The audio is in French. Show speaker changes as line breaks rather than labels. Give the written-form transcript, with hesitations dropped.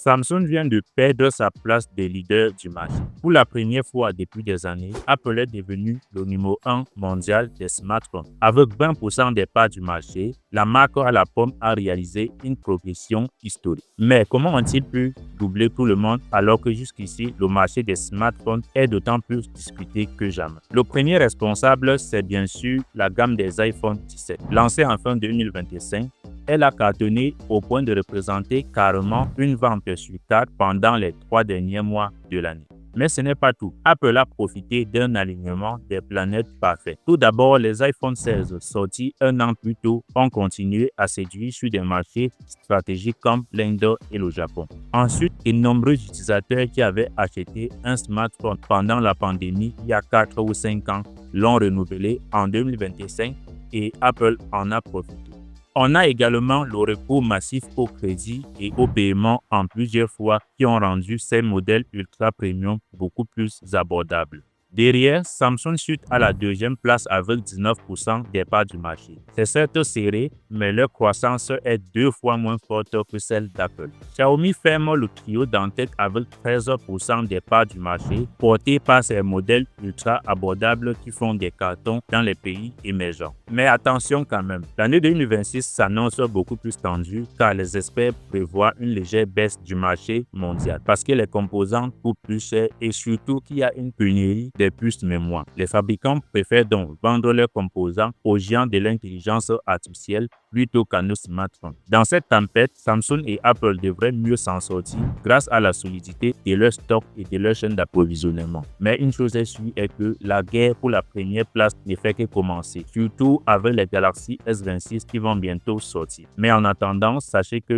Samsung vient de perdre sa place de leader du marché. Pour la première fois depuis des années, Apple est devenu le numéro 1 mondial des smartphones. Avec 20% des parts du marché, la marque à la pomme a réalisé une progression historique. Mais comment ont-ils pu doubler tout le monde alors que jusqu'ici, le marché des smartphones est d'autant plus discuté que jamais? Le premier responsable, c'est bien sûr la gamme des iPhone 17. Lancée en fin 2025, elle a cartonné au point de représenter carrément une vente sur 4 pendant les 3 derniers mois de l'année. Mais ce n'est pas tout. Apple a profité d'un alignement des planètes parfait. Tout d'abord, les iPhone 16 sortis un an plus tôt ont continué à séduire sur des marchés stratégiques comme l'Inde et le Japon. Ensuite, de nombreux utilisateurs qui avaient acheté un smartphone pendant la pandémie il y a 4 ou 5 ans l'ont renouvelé en 2025 et Apple en a profité. On a également le recours massif au crédit et au paiement en plusieurs fois qui ont rendu ces modèles ultra premium beaucoup plus abordables. Derrière, Samsung chute à la deuxième place avec 19% des parts du marché. C'est certes serré, mais leur croissance est 2 fois moins forte que celle d'Apple. Xiaomi ferme le trio d'en-tête avec 13% des parts du marché, porté par ses modèles ultra abordables qui font des cartons dans les pays émergents. Mais attention quand même, l'année 2026 s'annonce beaucoup plus tendue car les experts prévoient une légère baisse du marché mondial parce que les composants coûtent plus cher et surtout qu'il y a une pénurie des puces mémoire. Les fabricants préfèrent donc vendre leurs composants aux géants de l'intelligence artificielle plutôt qu'à nos smartphones. Dans cette tempête, Samsung et Apple devraient mieux s'en sortir grâce à la solidité de leur stock et de leur chaîne d'approvisionnement. Mais une chose est sûre est que la guerre pour la première place ne fait que commencer, surtout avec les Galaxy S26 qui vont bientôt sortir. Mais en attendant, sachez que